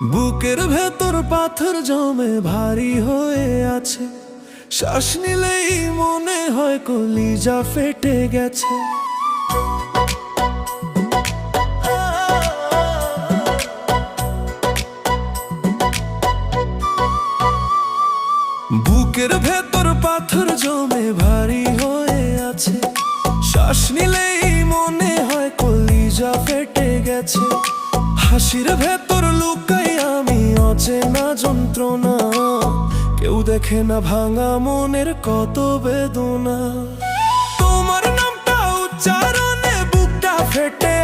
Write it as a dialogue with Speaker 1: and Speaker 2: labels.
Speaker 1: বুকের ভেতর পাথর জমে ভারী হয়ে আছে, শ্বাস নিলেই মনে হয় কলিজা ফেটে গেছে। বুকের ভেতর পাথর জমে ভারী হয়ে আছে, শ্বাস নিলেই মনে হয় কলিজা ফেটে গেছে। হাসির ভেতর লুকাই আমি অচেনা যন্ত্রণা, কেউ দেখে না ভাঙা মনের কত বেদনা। তোমার নামটা উচ্চারণে বুকটা ফেটে